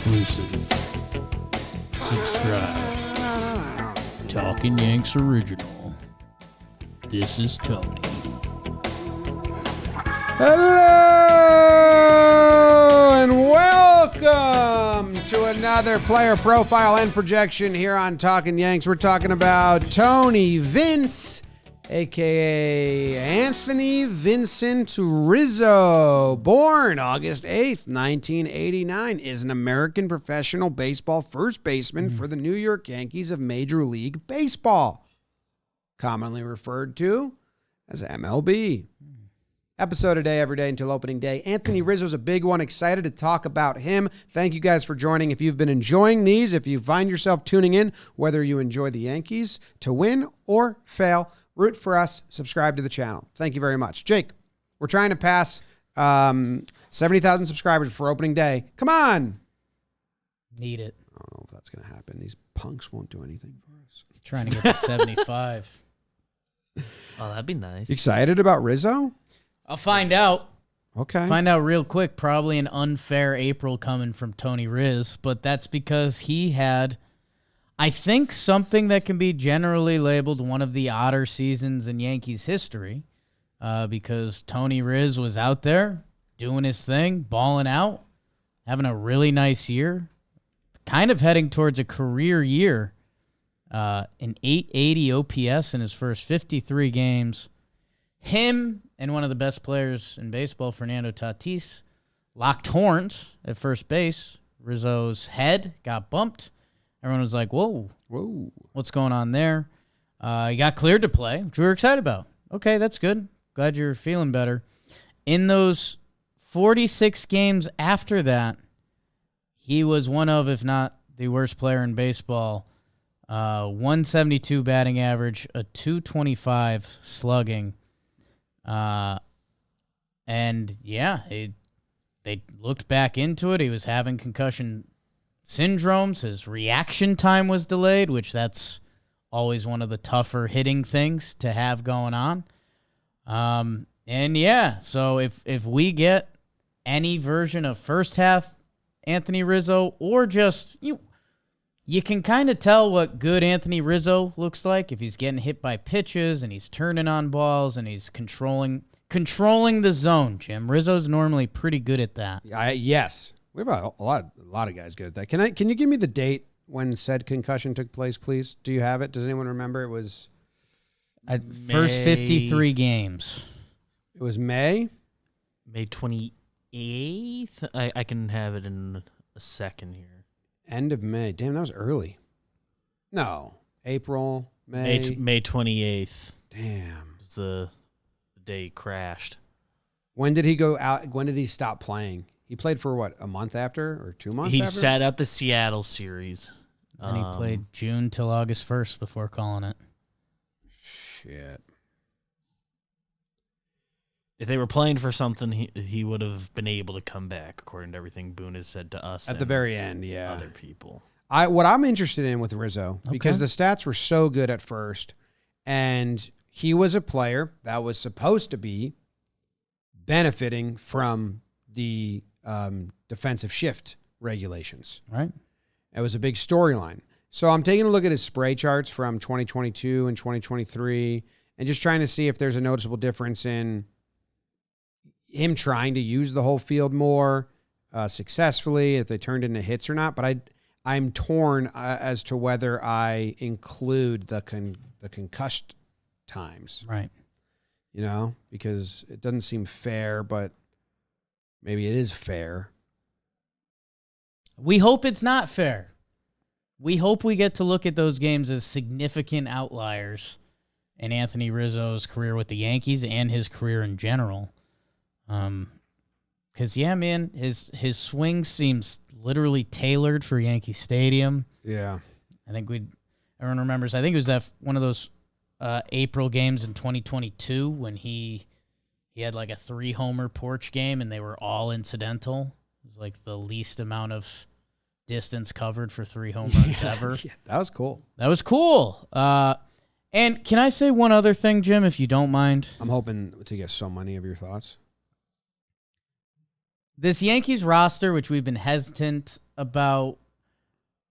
exclusive. Subscribe. Talkin Yanks original. This is Tony. Hello and welcome to another player profile and projection here on Talkin Yanks. We're talking about Tony Vince, a.k.a. Anthony Vincent Rizzo, born August 8th, 1989, is an American professional baseball first baseman for the New York Yankees of Major League Baseball, commonly referred to as MLB. Episode today, every day until opening day. Anthony Rizzo's a big one. Excited to talk about him. Thank you guys for joining. If you've been enjoying these, if you find yourself tuning in, whether you enjoy the Yankees to win or fail, root for us, subscribe to the channel. Thank you very much. Jake, we're trying to pass 70,000 subscribers for opening day. Come on. Need it. I don't know if that's going to happen. These punks won't do anything for us. Trying to get to 75. Oh, that'd be nice. Excited about Rizzo? I'll find out. Okay. Find out real quick. Probably an unfair April coming from Tony Riz, but that's because he had, I think, something that can be generally labeled one of the odder seasons in Yankees history, because Tony Riz was out there doing his thing, balling out, having a really nice year, kind of heading towards a career year, an 880 OPS in his first 53 games. Him and one of the best players in baseball, Fernando Tatis, locked horns at first base. Rizzo's head got bumped. Everyone was like, whoa, what's going on there? He got cleared to play, which we were excited about. Okay, that's good. Glad you're feeling better. In those 46 games after that, he was one of, if not the worst player in baseball. 172 batting average, a 225 slugging. And yeah, they looked back into it. He was having concussion syndromes. His reaction time was delayed, which that's always one of the tougher hitting things to have going on. And yeah, so if we get any version of first half Anthony Rizzo, or just you can kind of tell what good Anthony Rizzo looks like if he's getting hit by pitches and he's turning on balls and he's controlling the zone, Jim. Rizzo's normally pretty good at that. Yes. We have a lot of guys good at that. Can you give me the date when said concussion took place, please? Do you have it? Does anyone remember? It was first 53 games. It was May 28th. I can have it in a second here. End of May. Damn, that was early. No. April, May. May 28th. Damn. Was the day he crashed. When did he go out? When did he stop playing? He played for what, a month after or 2 months He after? sat out the Seattle series. And he played June till August 1st before calling it. Shit. If they were playing for something, he would have been able to come back, according to everything Boone has said to us. At the very end, yeah. Other people. What I'm interested in with Rizzo, because the stats were so good at first, and he was a player that was supposed to be benefiting from the defensive shift regulations. Right. It was a big storyline. So I'm taking a look at his spray charts from 2022 and 2023 and just trying to see if there's a noticeable difference in him trying to use the whole field more successfully, if they turned into hits or not. But I'm torn as to whether I include the concussed times. Right. You know, because it doesn't seem fair, but maybe it is fair. We hope it's not fair. We hope we get to look at those games as significant outliers in Anthony Rizzo's career with the Yankees and his career in general. Because, yeah, man, his swing seems literally tailored for Yankee Stadium. Yeah. I think everyone remembers, I think it was one of those April games in 2022 when he had like a 3-homer porch game and they were all incidental. It was like the least amount of distance covered for 3 home runs ever. Yeah, that was cool. That was cool. And can I say one other thing, Jim, if you don't mind? I'm hoping to get so many of your thoughts. this Yankees roster, which we've been hesitant about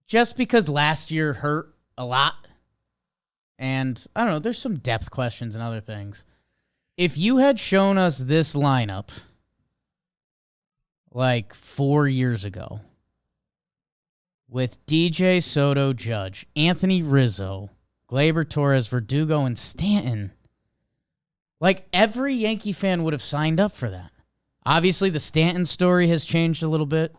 just because last year hurt a lot. And I don't know, there's some depth questions and other things. If you had shown us this lineup like 4 years ago with DJ, Soto, Judge, Anthony Rizzo, Gleyber Torres, Verdugo, and Stanton, like every Yankee fan would have signed up for that. Obviously, the Stanton story has changed a little bit.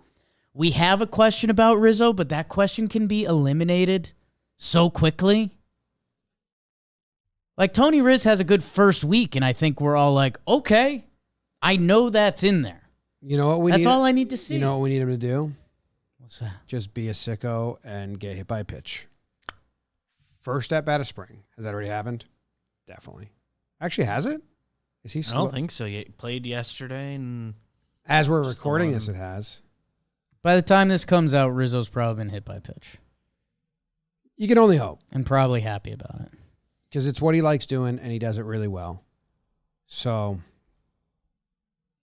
We have a question about Rizzo, but that question can be eliminated so quickly. Like, Tony Riz has a good first week, and I think we're all like, okay, I know that's in there. You know what we That's need? all I need to see. You know what we need him to do? What's that? Just be a sicko and get hit by a pitch. First at bat of spring. Has that already happened? Definitely. Actually, has it? Is he I slow? don't think so. He played yesterday, and As we're recording this, it has. By the time this comes out, Rizzo's probably been hit by a pitch. You can only hope. And probably happy about it. Because it's what he likes doing, and he does it really well. So,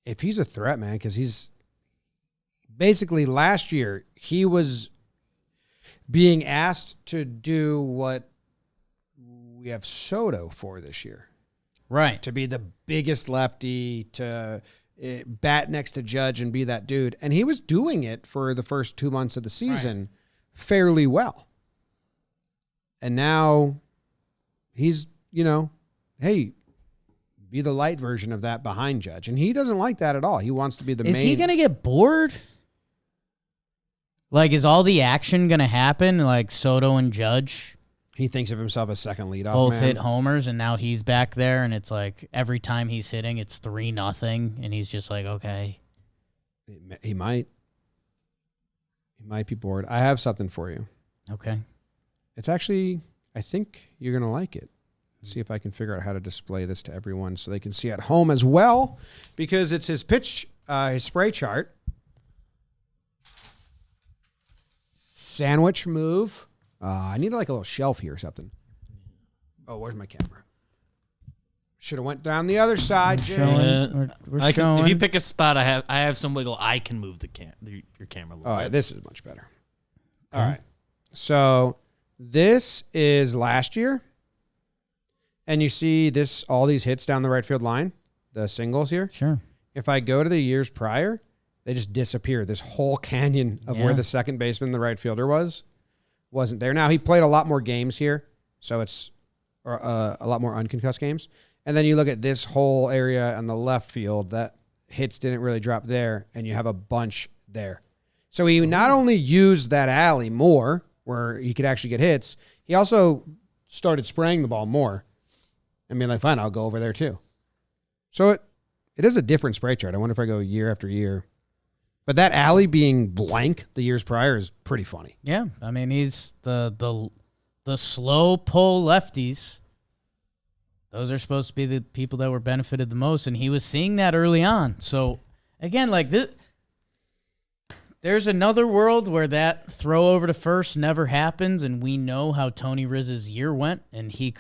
if he's a threat, man, because he's basically last year, he was being asked to do what we have Soto for this year. Right. To be the biggest lefty, to bat next to Judge and be that dude. And he was doing it for the first 2 months of the season fairly well. And now he's, hey, be the light version of that behind Judge. And he doesn't like that at all. He wants to be the main. Is he going to get bored? Like, is all the action going to happen? Like, Soto and Judge He thinks of himself as second leadoff both man. hit homers, and now he's back there, and it's like every time he's hitting, it's 3-0, and he's just like, okay. He might be bored. I have something for you. Okay. It's actually, I think you're going to like it. See if I can figure out how to display this to everyone so they can see at home as well, because it's his his spray chart. Sandwich move. I need like a little shelf here or something. Oh, where's my camera? Should have went down the other side, Jay. We're showing. if you pick a spot, I have some wiggle. I can move your camera a little All right, bit. this is much better. All right. So this is last year. And you see all these hits down the right field line, the singles here. Sure. If I go to the years prior, they just disappear. This whole canyon of where the second baseman, the right fielder wasn't there. Now, he played a lot more games here, so it's a lot more unconcussed games. And then you look at this whole area on the left field, that hits didn't really drop there, and you have a bunch there. So he not only used that alley more, where he could actually get hits, he also started spraying the ball more. I mean, like, fine, I'll go over there too. So it is a different spray chart. I wonder if I go year after year. But that alley being blank the years prior is pretty funny. Yeah, I mean, he's the slow pull lefties. Those are supposed to be the people that were benefited the most, and he was seeing that early on. So, again, like this, there's another world where that throw over to first never happens, and we know how Tony Riz's year went, and he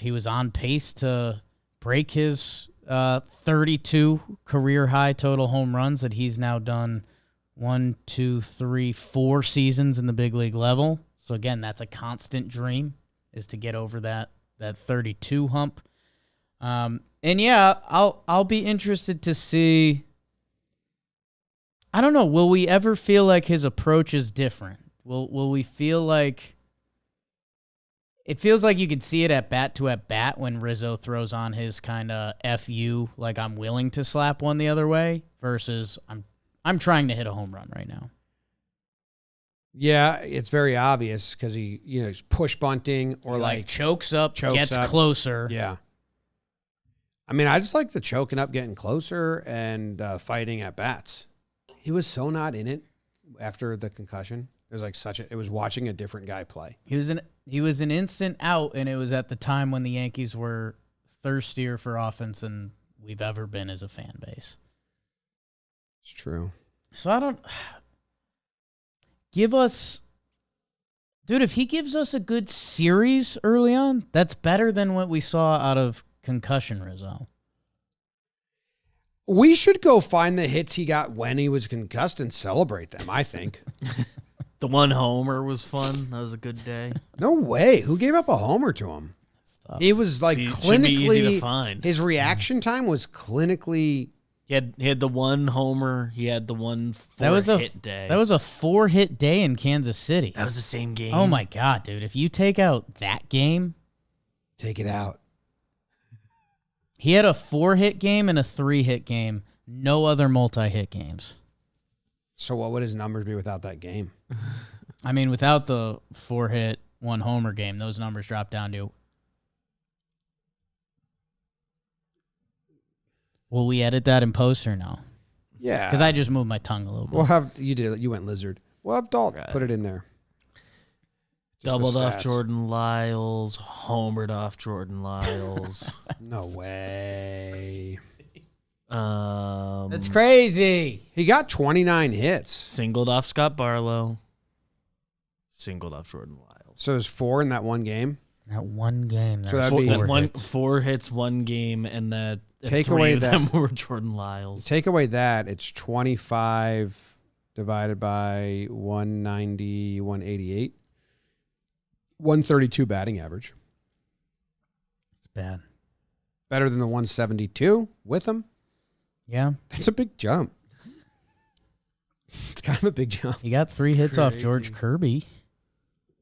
was on pace to break his 32 career high total home runs that he's now done 4 seasons in the big league level. So again, that's a constant dream, is to get over that 32 hump. And yeah, I'll be interested to see. I don't know. Will we ever feel like his approach is different? Will we feel like it feels like you can see it at bat when Rizzo throws on his kind of FU, like I'm willing to slap one the other way, versus I'm trying to hit a home run right now. Yeah, it's very obvious because he's push bunting or He like chokes up, gets up. closer. Yeah. I mean, I just like the choking up, getting closer, and fighting at bats. He was so not in it after the concussion. It was like it was watching a different guy play. He was an instant out, and it was at the time when the Yankees were thirstier for offense than we've ever been as a fan base. It's true. So give us, dude, if he gives us a good series early on, that's better than what we saw out of concussion Rizzo. We should go find the hits he got when he was concussed and celebrate them, I think. The one homer was fun. That was a good day. No way. Who gave up a homer to him? He was like It should be easy to clinically. find. His reaction time was clinically. He had the one homer. He had the one hit day. That was a 4-hit day in Kansas City. That was the same game. Oh my God, dude! If you take out that game, Take it out. he had a 4-hit game and a 3-hit game. No other multi-hit games. So what would his numbers be without that game? I mean, without the 4-hit, 1-homer game, those numbers drop down to. Will we edit that in post or no? Yeah. Because I just moved my tongue a little bit. We'll have you went lizard. We'll have Dalt put it in there. Just Doubled the off stats. Jordan Lyles, homered off Jordan Lyles. No way. That's crazy. He got 29 hits. Singled off Scott Barlow. Singled off Jordan Lyles. So there's 4 in that one game. That one game. So that'd be 4 hits, 1 game, and that Take 3 away of them that- were Jordan Lyles. Take away that, it's 25 divided by 190, 188. 132 batting average. It's bad. Better than the 172 with him. Yeah. That's a big jump. It's kind of a big jump. He got 3 hits off George Kirby.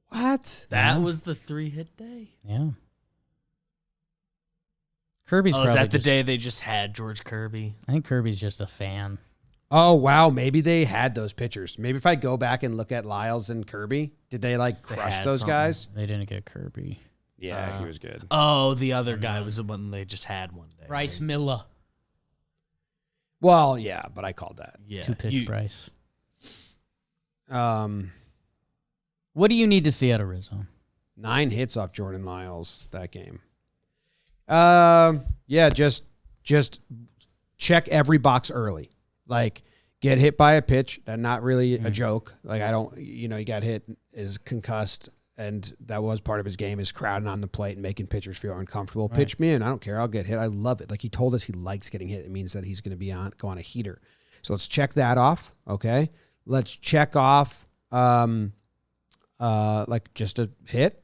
What? That was the 3-hit day? Yeah. Kirby's Oh, probably is that the just- day they just had George Kirby? I think Kirby's just a fan. Oh, wow. Maybe they had those pitchers. Maybe if I go back and look at Lyles and Kirby, did they like crush had those something. guys? They didn't get Kirby. Yeah, he was good. Oh, the other guy was the one they just had one day. Bryce Miller. Well, yeah, but I called that. Yeah. 2-pitch Bryce. Um, What do you need to see out of Rizzo? 9 hits off Jordan Lyles that game. Yeah, just check every box early. Like, get hit by a pitch. That's not really a joke. Like, he got hit, is concussed, and that was part of his game, is crowding on the plate and making pitchers feel uncomfortable. Right. Pitch me in. I don't care. I'll get hit. I love it. Like, he told us he likes getting hit. It means that he's going to go on a heater. So let's check that off, okay? Let's check off, like, just a hit.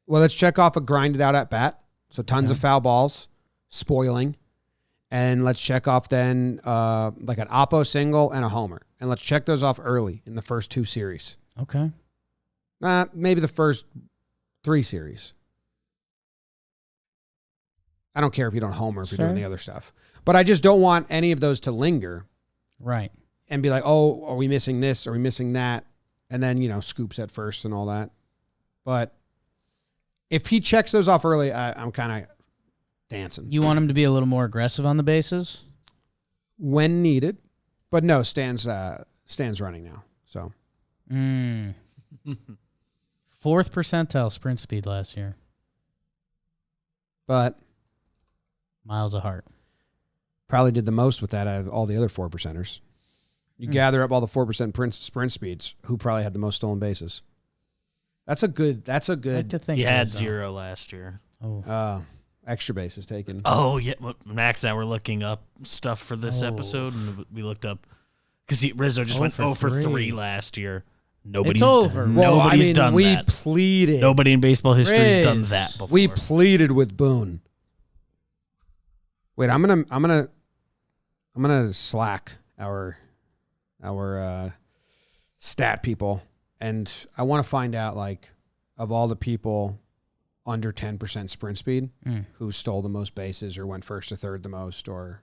Well, let's check off a grinded out at bat. So tons of foul balls, spoiling. And let's check off then like an oppo single and a homer. And let's check those off early in the first 2 series. Okay. Maybe the first 3 series. I don't care if you don't homer if you're doing the other stuff. But I just don't want any of those to linger. Right. And be like, oh, are we missing this? Are we missing that? And then, scoops at first and all that. But if he checks those off early, I'm kind of dancing. You want him to be a little more aggressive on the bases? When needed. But no, Stan's running now. So 4th percentile sprint speed last year. But Miles apart. probably did the most with that out of all the other 4%ers. You gather up all the 4% sprint speeds, who probably had the most stolen bases. That's a good. Like to think He had Rizzo. 0 last year. Oh. Extra bases taken. Oh, yeah. Max and I were looking up stuff for this episode, and we looked up because Rizzo just went 0 for 3 last year. Nobody's over. Well, Nobody's done we that. pleaded. Nobody in baseball history has done Riz. that before. We pleaded with Boone. Wait, I'm gonna slack our stat people, and I want to find out, like, of all the people under 10% sprint speed who stole the most bases or went first to third the most or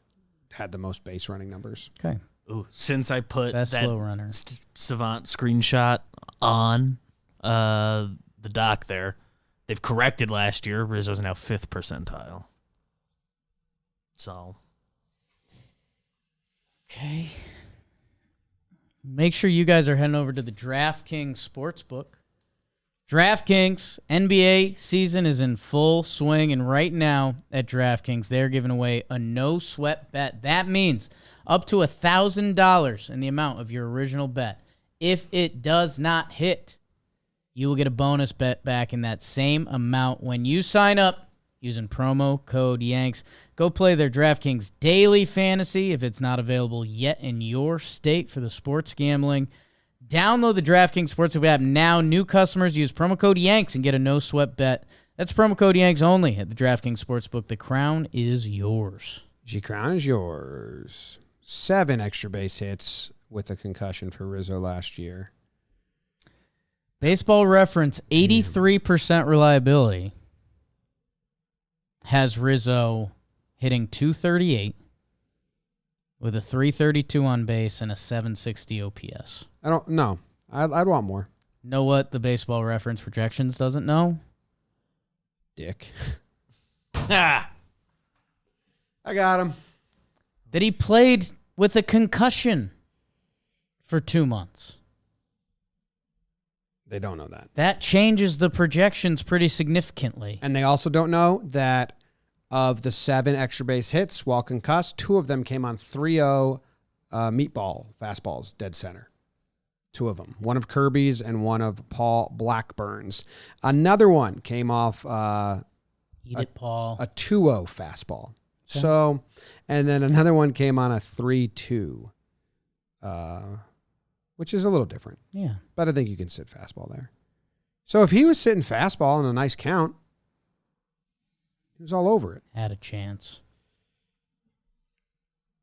had the most base running numbers. Okay. Ooh, since I put Best that slow runner. Savant screenshot on the doc there, they've corrected last year. Rizzo's now 5th percentile. So. Okay. Make sure you guys are heading over to the DraftKings Sportsbook. DraftKings NBA season is in full swing, and right now at DraftKings, they're giving away a no-sweat bet. That means up to $1,000 in the amount of your original bet. If it does not hit, you will get a bonus bet back in that same amount when you sign up using promo code Yanks. Go play their DraftKings Daily Fantasy if it's not available yet in your state for the sports gambling. Download the DraftKings Sportsbook app now. New customers use promo code Yanks and get a no-sweat bet. That's promo code Yanks only at the DraftKings Sportsbook. The crown is yours. The crown is yours. 7 extra base hits with a concussion for Rizzo last year. Baseball Reference, 83% reliability, has Rizzo hitting .238 with a .332 on base and a .760 OPS. I don't know. I'd want more. Know what the Baseball Reference projections doesn't know? Dick. Ah. I got him. That he played with a concussion for 2 months. They don't know that. That changes the projections pretty significantly. And they also don't know that of the 7 extra base hits while concussed, 2 of them came on 3-0 meatball fastballs, dead center. 2 of them. One of Kirby's and one of Paul Blackburn's. Another one came off Eat it, Paul. a 2-0 fastball. Okay. So, and then another one came on a 3-2, which is a little different. Yeah. But I think you can sit fastball there. So if he was sitting fastball in a nice count, he was all over it. Had a chance.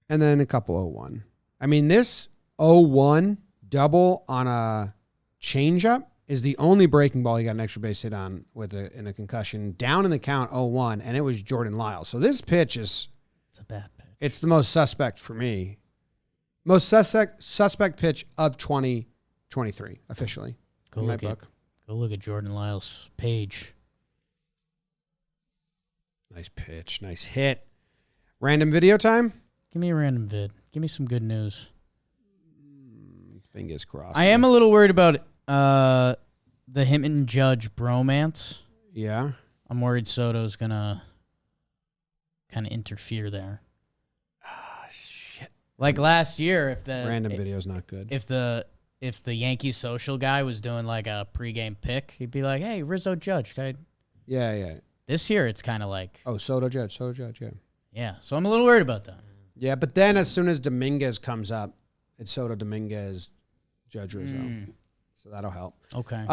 And then a couple 0-1. I mean, this 0-1 double on a changeup is the only breaking ball he got an extra base hit on in a concussion. Down in the count 0-1, and it was Jordan Lyles. So this pitch is... It's a bad pitch. It's the most suspect for me. Most suspect pitch of 2023, officially. Go look at Jordan Lyles' page. Nice pitch. Nice hit. Random video time? Give me a random vid. Give me some good news. Fingers crossed. I am a little worried about the him and Judge bromance. Yeah. I'm worried Soto's going to kind of interfere there. Ah, shit. Like last year, if the random video's not good. If the Yankees social guy was doing like a pregame pick, he'd be like, "Hey, Rizzo Judge, guy." Yeah. This year, it's kind of like, oh, Soto Judge, yeah. Yeah, so I'm a little worried about that. Yeah, but then as soon as Dominguez comes up, it's Soto Dominguez, Judge Rizzo. So that'll help. Okay.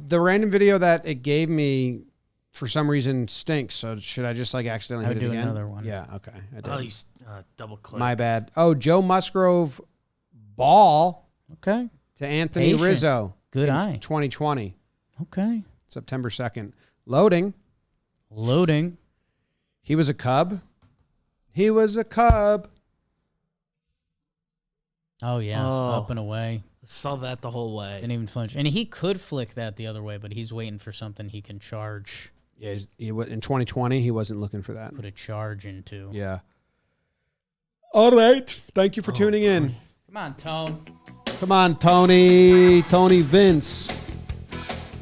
The random video that it gave me for some reason stinks. So should I just like accidentally hit it again? Another one. Yeah. Okay. I did. Oh, you double click. My bad. Oh, Joe Musgrove ball. Okay. To Anthony Patient. Rizzo. Good eye. 2020. Okay. September 2nd. Loading. He was a Cub. Oh yeah. Up and away. Saw that the whole way. Didn't even flinch. And he could flick that the other way, but he's waiting for something he can charge. Yeah, in 2020, he wasn't looking for that. Put a charge into. Yeah. All right. Thank you for tuning in. Come on, Tone. Come on, Tony. Tony Vince.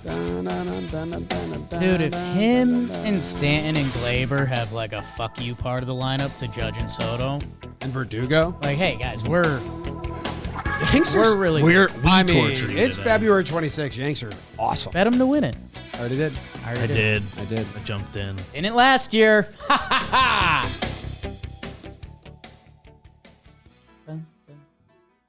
Dude, if him and Stanton and Glaber have like a fuck you part of the lineup to Judge and Soto. And Verdugo. Like, hey, guys, we're really torturing it's today. February 26th. Yanks are awesome. Bet him to win it. I already did. I did. I did. I jumped in. Didn't it last year. Ha ha ha.